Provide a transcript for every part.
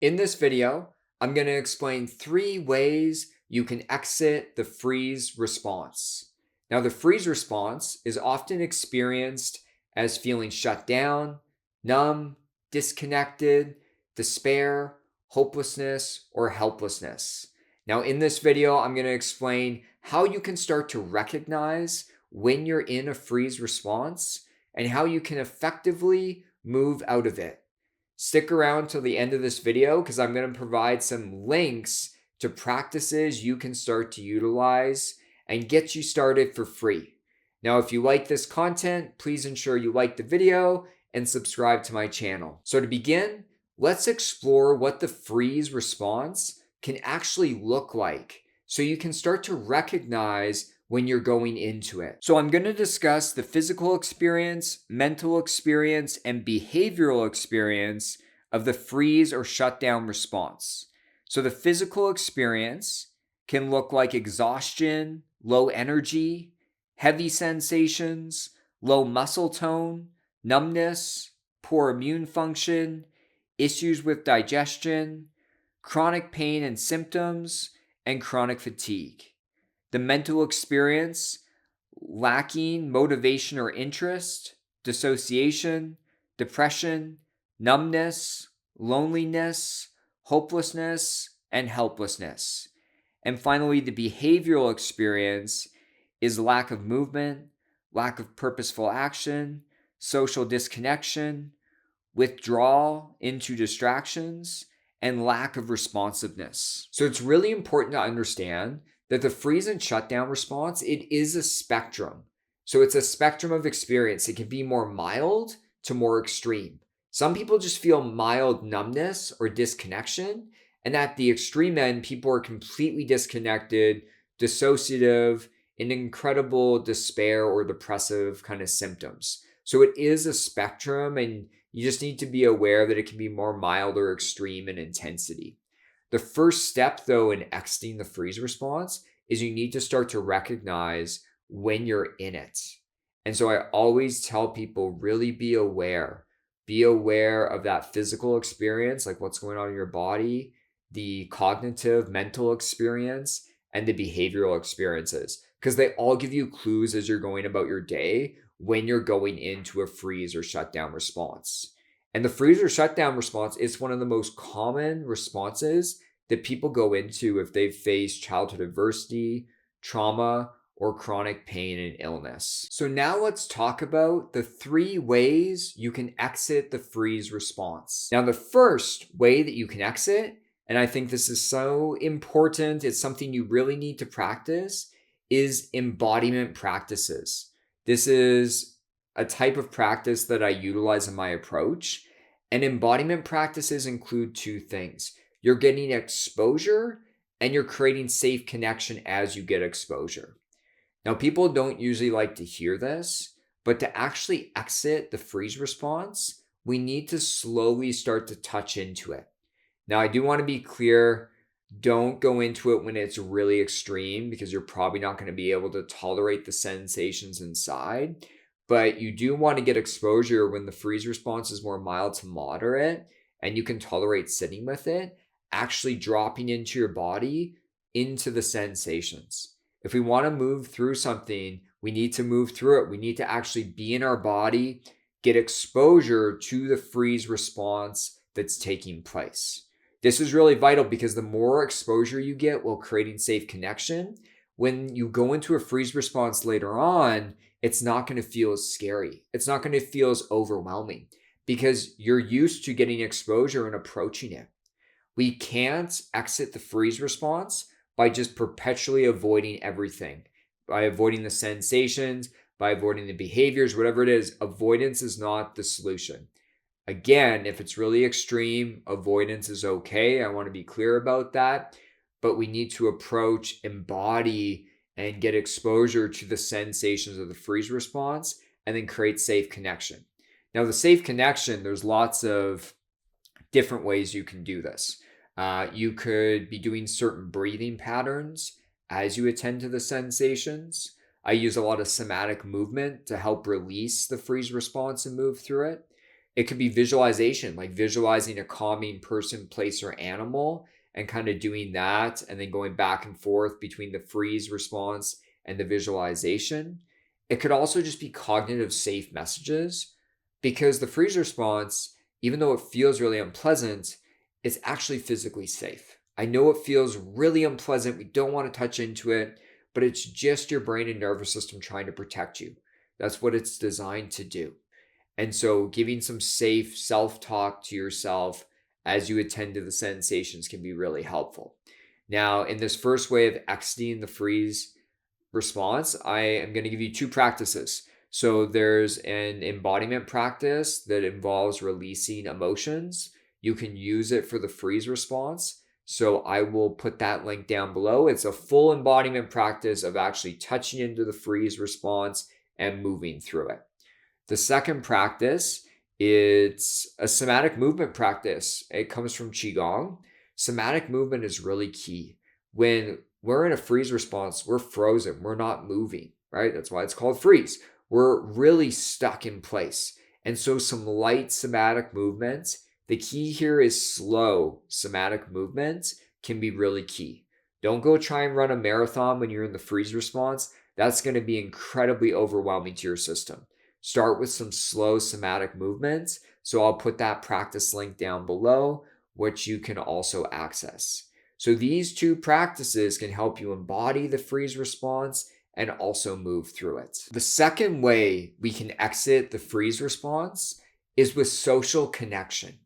In this video, I'm going to explain 3 ways you can exit the freeze response. Now, the freeze response is often experienced as feeling shut down, numb, disconnected, despair, hopelessness, or helplessness. Now, in this video, I'm going to explain how you can start to recognize when you're in a freeze response and how you can effectively move out of it. Stick around till the end of this video because I'm going to provide some links to practices you can start to utilize and get you started for free. Now, if you like this content, please ensure you like the video and subscribe to my channel. So to begin, let's explore what the freeze response can actually look like so you can start to recognize when you're going into it. So I'm going to discuss the physical experience, mental experience, and behavioral experience of the freeze or shutdown response. So the physical experience can look like exhaustion, low energy, heavy sensations, low muscle tone, numbness, poor immune function, issues with digestion, chronic pain and symptoms, and chronic fatigue. The mental experience, lacking motivation or interest, dissociation, depression, numbness, loneliness, hopelessness, and helplessness. And finally, the behavioral experience is lack of movement, lack of purposeful action, social disconnection, withdrawal into distractions, and lack of responsiveness. So it's really important to understand that the freeze and shutdown response, it is a spectrum. So it's a spectrum of experience. It can be more mild to more extreme. Some people just feel mild numbness or disconnection. And at the extreme end, people are completely disconnected, dissociative, in incredible despair or depressive kind of symptoms. So it is a spectrum, and you just need to be aware that it can be more mild or extreme in intensity. The first step, though, in exiting the freeze response is you need to start to recognize when you're in it. And so I always tell people, really be aware. Be aware of that physical experience, like what's going on in your body, the cognitive, mental experience, and the behavioral experiences, because they all give you clues as you're going about your day when you're going into a freeze or shutdown response. And the freeze or shutdown response is one of the most common responses that people go into if they've faced childhood adversity, trauma, or chronic pain and illness. So now let's talk about the 3 ways you can exit the freeze response. Now, the first way that you can exit, and I think this is so important, it's something you really need to practice, is embodiment practices. This is a type of practice that I utilize in my approach. And embodiment practices include 2 things. You're getting exposure and you're creating safe connection as you get exposure. Now, people don't usually like to hear this, but to actually exit the freeze response, we need to slowly start to touch into it. Now, I do want to be clear, don't go into it when it's really extreme because you're probably not going to be able to tolerate the sensations inside. But you do want to get exposure when the freeze response is more mild to moderate and you can tolerate sitting with it, actually dropping into your body, into the sensations. If we want to move through something, we need to move through it. We need to actually be in our body, get exposure to the freeze response that's taking place. This is really vital because the more exposure you get while creating safe connection, when you go into a freeze response later on, it's not going to feel as scary. It's not going to feel as overwhelming because you're used to getting exposure and approaching it. We can't exit the freeze response by just perpetually avoiding everything, by avoiding the sensations, by avoiding the behaviors, whatever it is. Avoidance is not the solution. Again, if it's really extreme, avoidance is okay. I want to be clear about that. But we need to approach, embody, and get exposure to the sensations of the freeze response and then create safe connection. Now, the safe connection, there's lots of different ways you can do this. You could be doing certain breathing patterns as you attend to the sensations. I use a lot of somatic movement to help release the freeze response and move through it. It could be visualization, like visualizing a calming person, place, or animal, and kind of doing that and then going back and forth between the freeze response and the visualization. It could also just be cognitive safe messages, because the freeze response, even though it feels really unpleasant, it's actually physically safe. I know it feels really unpleasant. We don't want to touch into it, but it's just your brain and nervous system trying to protect you. That's what it's designed to do. And so giving some safe self-talk to yourself as you attend to the sensations can be really helpful. Now, in this first way of exiting the freeze response, I am going to give you two practices. So there's an embodiment practice that involves releasing emotions. You can use it for the freeze response. So I will put that link down below. It's a full embodiment practice of actually touching into the freeze response and moving through it. The second practice, it's a somatic movement practice. It comes from Qigong. Somatic movement is really key. When we're in a freeze response, we're frozen. We're not moving, right? That's why it's called freeze. We're really stuck in place. And so some light somatic movements, the key here is slow somatic movements can be really key. Don't go try and run a marathon when you're in the freeze response. That's going to be incredibly overwhelming to your system. Start with some slow somatic movements. So I'll put that practice link down below, which you can also access. So these two practices can help you embody the freeze response and also move through it. The second way we can exit the freeze response is with social connection.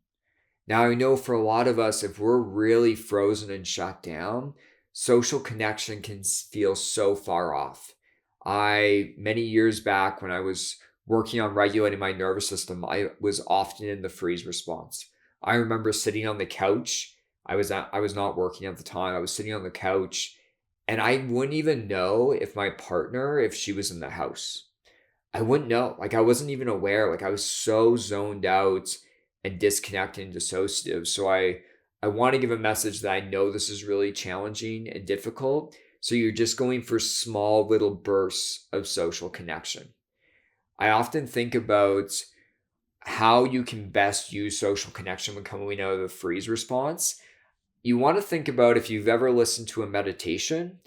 Now, I know for a lot of us, if we're really frozen and shut down, social connection can feel so far off. Many years back when I was working on regulating my nervous system, I was often in the freeze response. I remember sitting on the couch. I was not working at the time. I was sitting on the couch and I wouldn't even know if my partner, if she was in the house. I wouldn't know. Like I wasn't even aware. Like I was so zoned out and disconnected and dissociative. So I want to give a message that I know this is really challenging and difficult. So you're just going for small little bursts of social connection. I often think about how you can best use social connection when coming out of the freeze response. You want to think about if you've ever listened to a meditation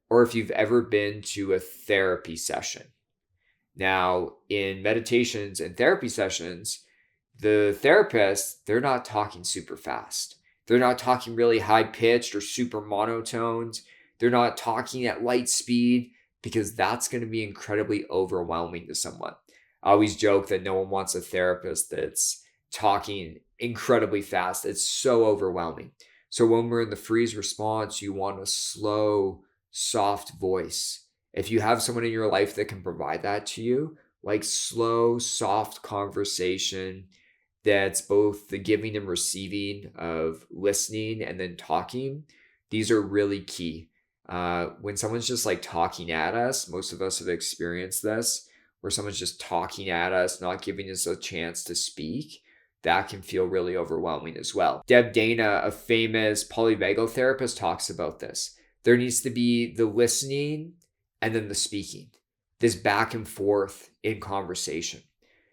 or if you've ever been to a therapy session. Now, in meditations and therapy sessions, the therapists, they're not talking super fast. They're not talking really high pitched or super monotoned. They're not talking at light speed because that's going to be incredibly overwhelming to someone. I always joke that no one wants a therapist that's talking incredibly fast. It's so overwhelming. So when we're in the freeze response, you want a slow, soft voice. If you have someone in your life that can provide that to you, like slow, soft conversation that's both the giving and receiving of listening and then talking, these are really key. When someone's just like talking at us, most of us have experienced this, where someone's just talking at us, not giving us a chance to speak, that can feel really overwhelming as well. Deb Dana, a famous polyvagal therapist, talks about this. There needs to be the listening and then the speaking, this back and forth in conversation.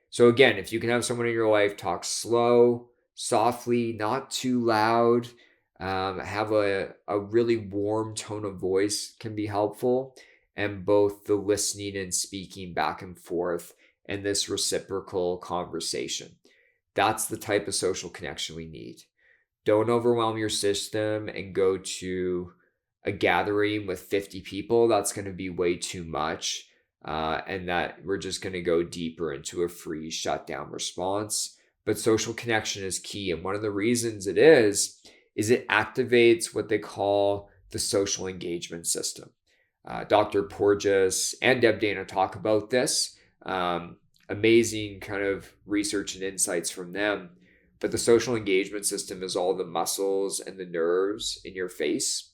So again, if you can have someone in your life talk slow, softly, not too loud, have a really warm tone of voice can be helpful. And both the listening and speaking back and forth and this reciprocal conversation. That's the type of social connection we need. Don't overwhelm your system and go to a gathering with 50 people. That's going to be way too much. And that we're just going to go deeper into a freeze shutdown response. But social connection is key. And one of the reasons it is it activates what they call the social engagement system. Dr. Porges and Deb Dana talk about this. Amazing kind of research and insights from them. But the social engagement system is all the muscles and the nerves in your face.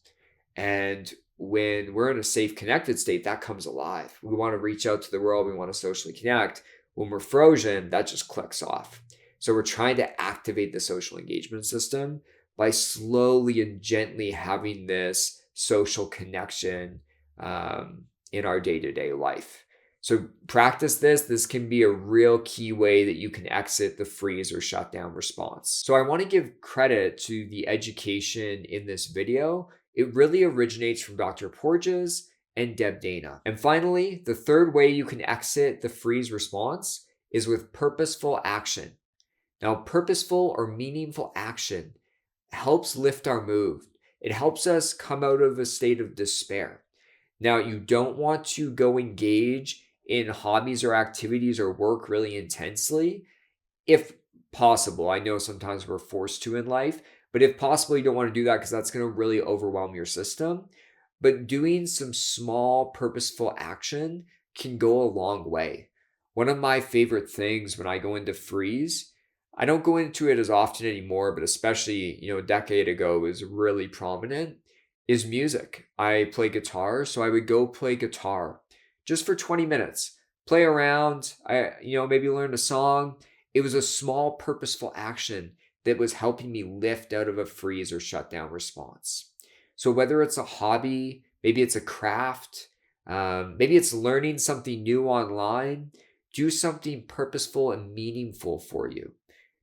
And when we're in a safe, connected state, that comes alive. We want to reach out to the world. We want to socially connect. When we're frozen, that just clicks off. So we're trying to activate the social engagement system by slowly and gently having this social connection in our day-to-day life. So practice this. This can be a real key way that you can exit the freeze or shutdown response. So I want to give credit to the education in this video. It really originates from Dr. Porges and Deb Dana. And finally, the third way you can exit the freeze response is with purposeful action. Now, purposeful or meaningful action helps lift our mood. It helps us come out of a state of despair. Now, you don't want to go engage in hobbies or activities or work really intensely if possible. I know sometimes we're forced to in life, but if possible, you don't want to do that because that's going to really overwhelm your system. But doing some small purposeful action can go a long way. One of my favorite things when I go into freeze, I don't go into it as often anymore, but especially, a decade ago was really prominent, is music. I play guitar, so I would go play guitar just for 20 minutes, play around, maybe learn a song. It was a small purposeful action that was helping me lift out of a freeze or shutdown response. So whether it's a hobby, maybe it's a craft, maybe it's learning something new online, do something purposeful and meaningful for you.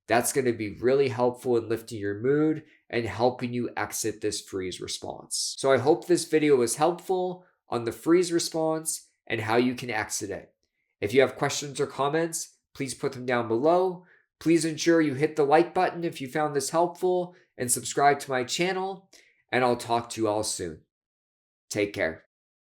That's going to be really helpful in lifting your mood and helping you exit this freeze response. So I hope this video was helpful on the freeze response and how you can exit it. If you have questions or comments, please put them down below. Please ensure you hit the like button if you found this helpful and subscribe to my channel, and I'll talk to you all soon. Take care.